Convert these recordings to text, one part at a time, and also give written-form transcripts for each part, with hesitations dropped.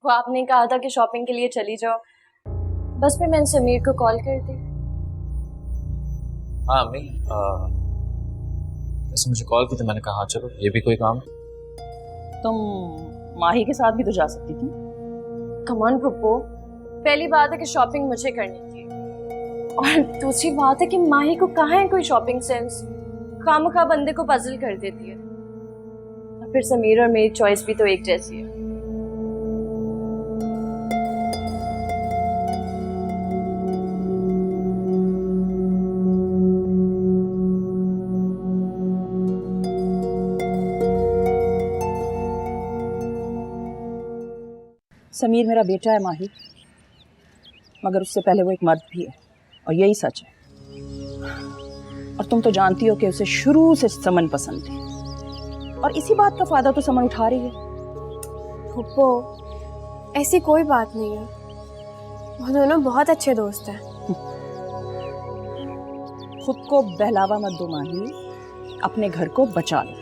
वो आपने कहा था कि शॉपिंग के लिए चली जाओ, बस फिर मैंने समीर को कॉल कर दी। हाँ अम्मी, वैसे मुझे कॉल की तो मैंने कहा हाँ चलो, ये भी कोई काम है। तुम माही के साथ भी तो जा सकती थी। कम ऑन पप्पू, पहली बात है कि शॉपिंग मुझे करनी थी, और दूसरी बात है कि माही को कहाँ है कोई शॉपिंग सेंस, खामखा बंदे को पजल कर देती है। और फिर समीर और मेरी चॉइस भी तो एक जैसी है। समीर मेरा बेटा है माही, मगर उससे पहले वो एक मर्द भी है, और यही सच है। और तुम तो जानती हो कि उसे शुरू से समन पसंद थी, और इसी बात का फायदा तो समन उठा रही है। फुप्पो, ऐसी कोई बात नहीं है, वो दोनों बहुत अच्छे दोस्त हैं। खुद को बहलावा मत दो माही, अपने घर को बचा लो।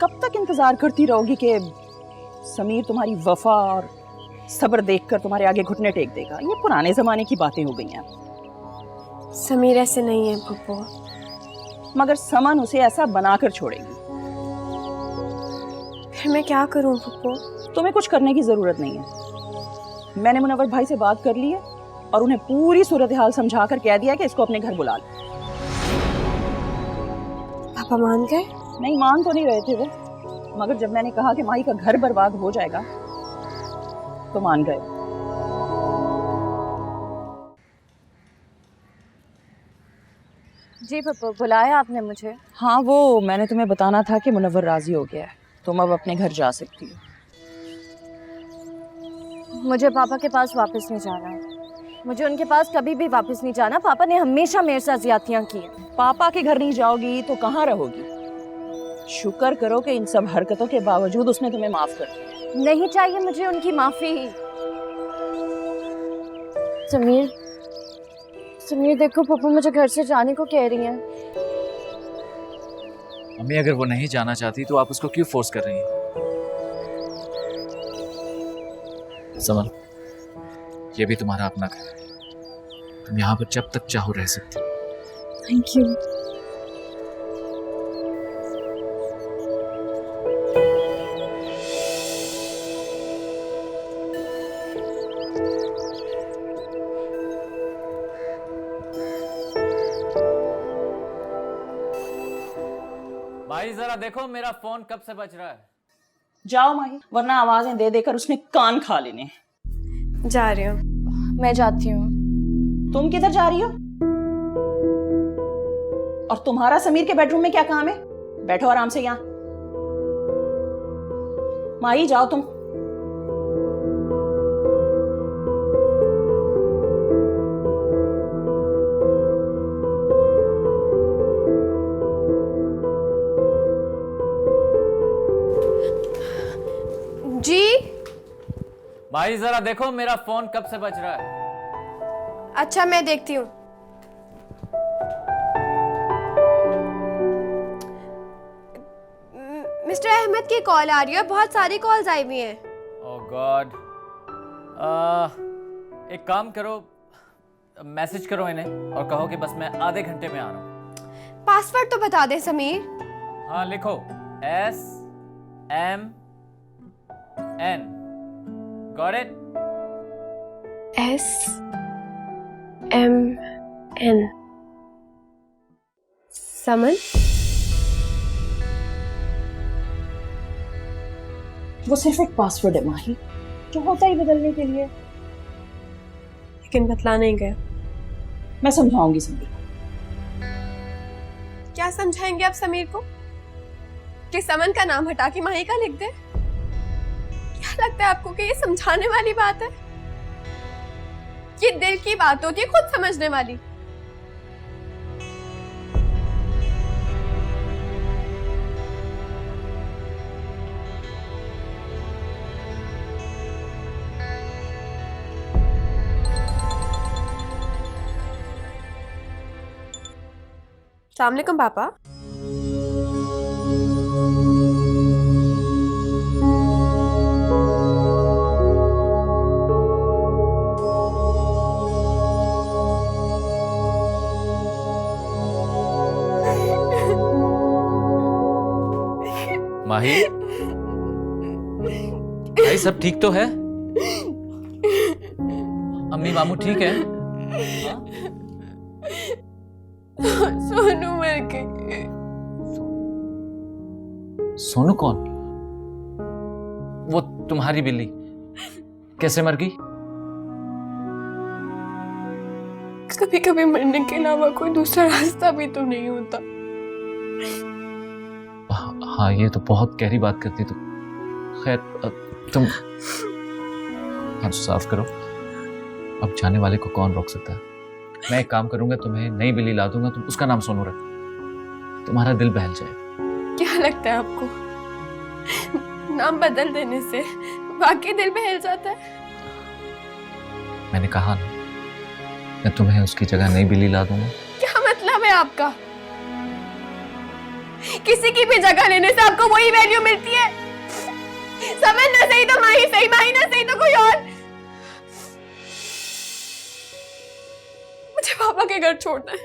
कब तक इंतजार करती रहोगी कि समीर तुम्हारी वफा और सब्र देखकर तुम्हारे आगे घुटने टेक देगा? ये पुराने जमाने की बातें हो गई हैं। समीर ऐसे नहीं है फुप्पो। मगर समन उसे ऐसा बनाकर छोड़ेगी। फिर मैं क्या करूं फुप्पो? तुम्हें कुछ करने की जरूरत नहीं है। मैंने मुनव्वर भाई से बात कर ली है और उन्हें पूरी सूरत हाल समझाकर कह दिया कि इसको अपने घर बुला लो। पापा मान गए? नहीं, मान तो नहीं रहे थे वो, मगर जब मैंने कहा कि माही का घर बर्बाद हो जाएगा तो मान गए। जी पप्पू, बुलाया आपने मुझे? हाँ, वो मैंने तुम्हें बताना था कि मुनव्वर राजी हो गया है, तुम अब अपने घर जा सकती हो। मुझे पापा के पास वापस नहीं जाना, मुझे उनके पास कभी भी वापस नहीं जाना। पापा ने हमेशा मेरे साथ ज्यादतियां की हैं। पापा के घर नहीं जाओगी तो कहाँ रहोगी? शुक्र करो कि इन सब हरकतों के बावजूद उसने तुम्हें माफ कर दिया। नहीं चाहिए मुझे उनकी माफी। समीर, समीर देखो, पप्पू मुझे घर से जाने को कह रही हैं। अम्मी अगर वो नहीं जाना चाहती तो आप उसको क्यों फोर्स कर रही हैं? समन, ये भी तुम्हारा अपना घर है, तुम यहाँ पर जब तक चाहो रह सकती हो। Thank you. भाई जरा देखो मेरा फोन कब से बज रहा है। जाओ माही, वरना आवाजें दे देकर उसने कान खा लेने। जा रही हूँ। मैं जाती हूँ। तुम किधर जा रही हो? और तुम्हारा समीर के बेडरूम में क्या काम है? बैठो आराम से यहाँ। माही जाओ तुम। जी भाई जरा देखो मेरा फोन कब से बज रहा है। अच्छा, मैं देखती हूँ। मिस्टर अहमद की कॉल आ रही है, बहुत सारी कॉल्स आई हुई हैं। ओह गॉड, एक काम करो, मैसेज करो इन्हें और कहो कि बस मैं आधे घंटे में आ रहा हूँ। पासवर्ड तो बता दे समीर। हाँ लिखो SMN। Got it? SMN। समन? वो सिर्फ एक पासवर्ड है माही, जो होता ही बदलने के लिए। लेकिन बतला नहीं गए। मैं समझाऊंगी समीर को। क्या समझाएंगे आप समीर को? कि समन का नाम हटा के माही का लिख दे? क्या लगता है आपको कि ये समझाने वाली बात है? ये दिल की बात होती है, खुद समझने वाली। अस्सलाम वालेकुम पापा। माही, भाई सब ठीक तो है? अम्मी मामू ठीक है? हाँ? सोनू मर गई। सोनू कौन? वो तुम्हारी बिल्ली कैसे मर गई? कभी कभी मरने के अलावा कोई दूसरा रास्ता भी तो नहीं होता। हाँ, ये तो बहुत गहरी बात करती तू। खैर, तुम हाथ साफ करो। अब जाने वाले को कौन रोक सकता है? मैं एक काम करूंगा, तुम्हें नई बिल्ली ला दूंगा, तुम उसका नाम सोनू रख, तुम्हारा दिल बहल जाए। क्या लगता है आपको, नाम बदल देने से वाकई दिल बहल जाता है? मैंने कहा ना, मैं तुम्हें उसकी जगह नई बिल्ली ला दूंगा। क्या मतलब है आपका? किसी की भी जगह लेने से आपको वही वैल्यू मिलती है? समझ ना सही तो माही सही, माही ना सही तो कोई और। मुझे पापा के घर छोड़ना है।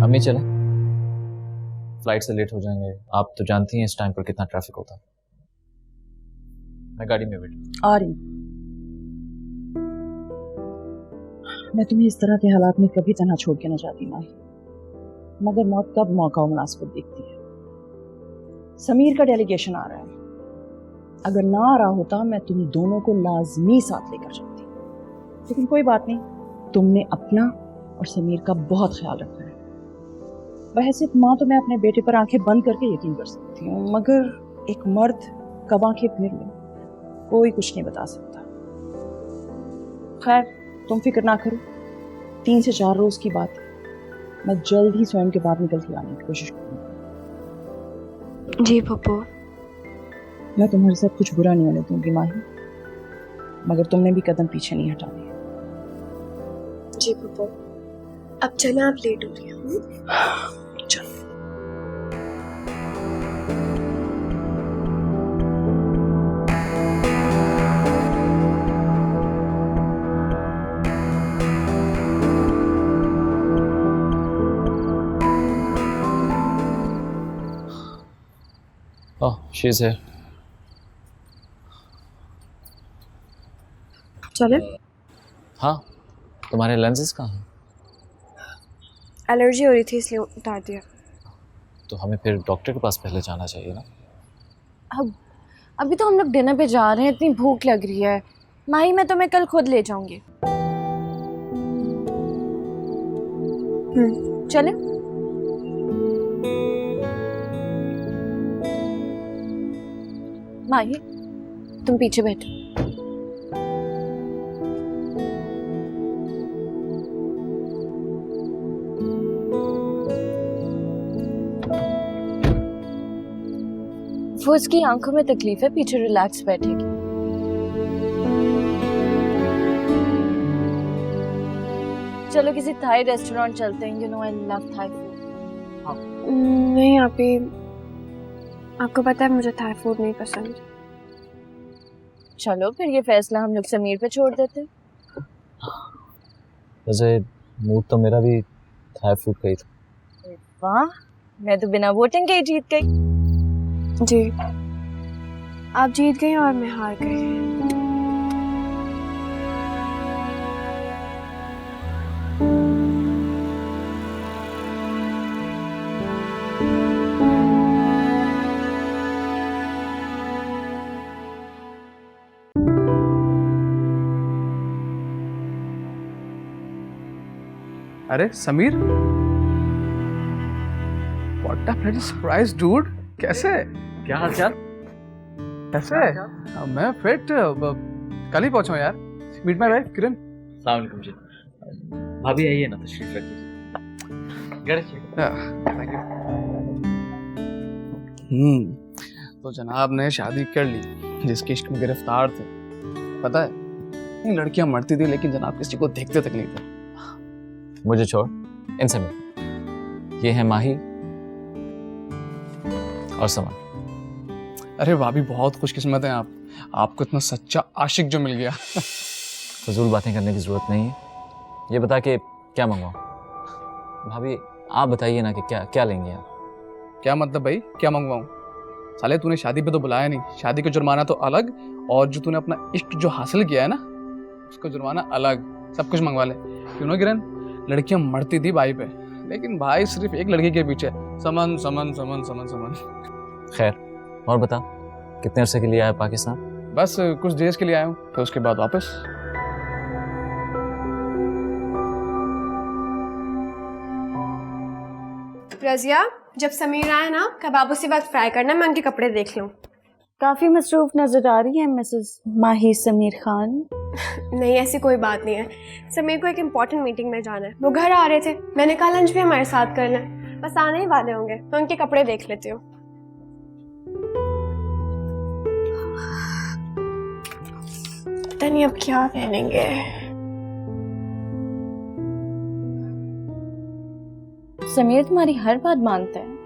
अम्मी चले, फ्लाइट से लेट हो जाएंगे। आप तो जानती हैं इस टाइम पर कितना ट्रैफिक होता है। मैं गाड़ी में बैठ आ रही। मैं तुम्हें इस तरह के हालात में कभी तन्हा छोड़ के ना जाती माही, मगर मौत कब मौका और मुनासिबत देखती है। समीर का डेलीगेशन आ रहा है, अगर ना आ रहा होता मैं तुम दोनों को लाजमी साथ लेकर जाती, लेकिन कोई बात नहीं, तुमने अपना और समीर का बहुत ख्याल रखा है। बहैसियत माँ तो मैं अपने बेटे पर आंखें बंद करके यकीन कर सकती हूँ, मगर एक मर्द कब आंखें फेर ले कोई कुछ नहीं बता सकता। खैर तुम फिक्र ना करो, 3 से 4 रोज की बात है, मैं जल्द ही स्वयं के बाद निकल के आने की कोशिश करूँगी। जी पप्पू। मैं तुम्हारे साथ कुछ बुरा नहीं होने दूंगी माही, मगर तुमने भी कदम पीछे नहीं हटाने। जी पप्पू, अब चलें, आप लेट हो रही हैं। चलो। ओह, शी इज हियर। चले? हाँ, तुम्हारे लेंसेज कहाँ हैं? एलर्जी हो रही थी इसलिए उतार दिया। तो हमें फिर डॉक्टर के पास पहले जाना चाहिए ना। अब अभी तो हम लोग डिनर पे जा रहे हैं, इतनी भूख लग रही है। माही मैं तुम्हें कल खुद ले जाऊंगी। चले? माही तुम पीछे बैठो। वो उसकी आंखों में तकलीफ है, पीछे रिलैक्स बैठेगी। चलो किसी थाई रेस्टोरेंट चलते हैं, you know I love Thai food. नहीं आपी, आपको पता है मुझे थाई फूड नहीं पसंद। चलो फिर ये फैसला हम लोग समीर पे छोड़ देते हैं। वैसे मूड तो मेरा भी थाई फूड का ही था। वाह, मैं तो बिना वोटिंग के ही जीत गई। जी, आप जीत गई और मैं हार गई। अरे Sameer, what a bloody surprise dude. कैसे? क्या हाल चाल? कैसे? मैं फिट। कल ही पहुंचा हूं यार। मीट माय वाइफ किरण। अस्सलाम वालेकुम जी। भाभी आइए ना, तशरीफ रखिए। Thank you. तो जनाब ने शादी कर ली, जिसके इश्क में गिरफ्तार थे। पता है, ये लड़कियां मरती थी लेकिन जनाब किसी को देखते तक नहीं थे। मुझे छोड़, इनसे मिल। ये है माही और समान। अरे भाभी बहुत खुशकिस्मत हैं आप, आपको इतना सच्चा आशिक जो मिल गया। फजूल बातें करने की जरूरत नहीं है। ये बता के क्या मंगवाऊं? भाभी आप बताइए ना कि क्या क्या लेंगे आप? क्या मतलब भाई, क्या मंगवाऊं? साले तूने शादी पे तो बुलाया नहीं, शादी का जुर्माना तो अलग, और जो तूने अपना इश्क जो हासिल किया है ना, उसका जुर्माना अलग। सब कुछ मंगवा ले। क्यों ना किरण, लड़कियां मरती थी भाई पे, लेकिन भाई सिर्फ एक लड़की के पीछे, समन समन समन समन समन। खैर, और बता, कितने अरसे के लिए आया पाकिस्तान? बस कुछ डेज के लिए आया हूँ, फिर उसके बाद वापस। रजिया, जब समीर आए ना, कबाब उसी वक्त फ्राई करना, मैं उनके कपड़े देख लूँ। काफी मसरूफ नजर आ रही है मिसेस माही समीर खान। नहीं, ऐसी कोई बात नहीं है। समीर को एक इम्पोर्टेंट मीटिंग में जाना है, वो घर आ रहे थे, मैंने कहा लंच भी हमारे साथ कर लें। बस आने ही वाले होंगे, मैं उनके कपड़े देख लेती हूँ। पता नहीं अब क्या पहनेंगे। समीर तुम्हारी हर बात मानता है।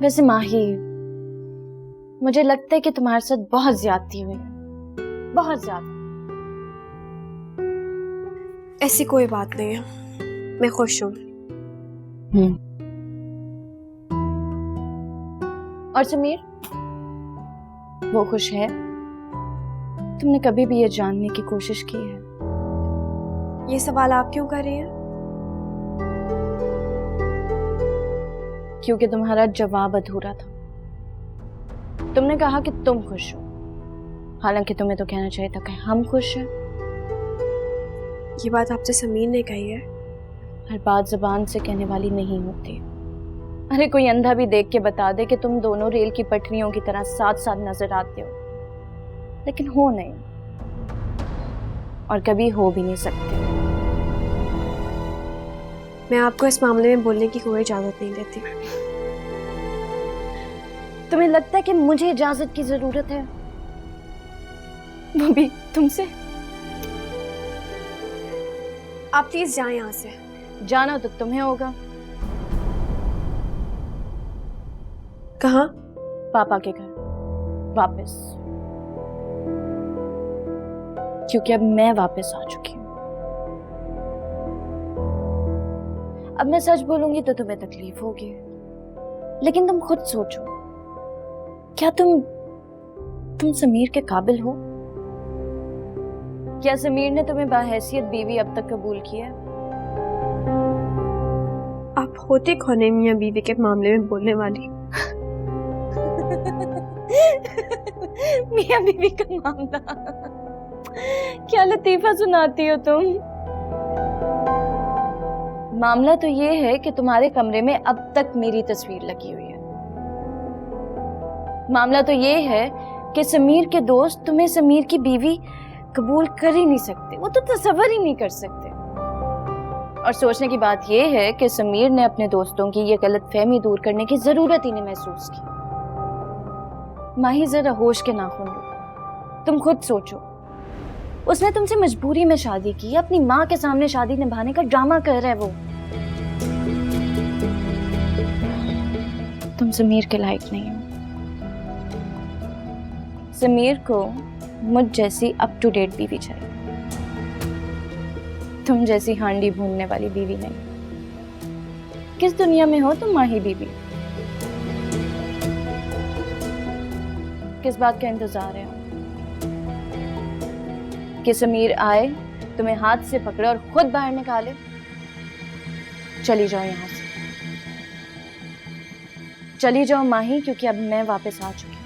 वैसे माही, मुझे लगता है कि तुम्हारे साथ बहुत ज्यादती हुई है, बहुत ज्यादा। ऐसी कोई बात नहीं है, मैं खुश हूँ। और समीर, वो खुश है? तुमने कभी भी ये जानने की कोशिश की है? ये सवाल आप क्यों कर रही हैं? क्योंकि तुम्हारा जवाब अधूरा था। तुमने कहा कि तुम खुश हो, हालांकि तुम्हें तो कहना चाहिए था कि हम खुश हैं। ये बात आपसे समीर ने कही है? हर बात जुबान से कहने वाली नहीं होती। अरे कोई अंधा भी देख के बता दे कि तुम दोनों रेल की पटरियों की तरह साथ साथ नजर आते हो, लेकिन हो नहीं, और कभी हो भी नहीं सकते। मैं आपको इस मामले में बोलने की कोई इजाजत नहीं देती। तुम्हें लगता है कि मुझे इजाजत की जरूरत है, वो भी तुमसे? आप प्लीज जाएं यहाँ से। जाना तो तुम्हें होगा। कहाँ? पापा के घर वापस, क्योंकि अब मैं वापस आ चुकी हूँ। अब मैं सच बोलूंगी तो तुम्हें तकलीफ होगी, लेकिन तुम खुद सोचो, क्या तुम समीर के काबिल हो? क्या समीर ने तुम्हें बाहैसियत बीवी अब तक कबूल किया? आप होते कौन है मियां बीवी के मामले में बोलने वाली? मियां बीवी का मामला? क्या लतीफा सुनाती हो तुम। मामला तो ये है कि तुम्हारे कमरे में अब तक मेरी तस्वीर लगी हुई है। मामला तो ये है कि समीर के दोस्त तुम्हें समीर की बीवी कबूल कर ही नहीं सकते, वो तो तसव्वुर ही नहीं कर सकते। और सोचने की बात ये है कि समीर ने अपने दोस्तों की ये गलतफहमी दूर करने की जरूरत ही नहीं महसूस की। माही, जरा होश के नाखून लो। तुम खुद सोचो, उसने तुमसे मजबूरी में शादी की, अपनी माँ के सामने शादी निभाने का ड्रामा कर रहा है वो। तुम समीर के लायक नहीं हो। समीर को मुझ जैसी अप टू डेट बीवी चाहिए, तुम जैसी हांडी भूनने वाली बीवी नहीं। किस दुनिया में हो तुम माही बीबी? किस बात का इंतजार है कि समीर आए, तुम्हें हाथ से पकड़े और खुद बाहर निकाले? चली जाओ यहाँ से, चली जाओ माही, क्योंकि अब मैं वापस आ चुकी हूँ।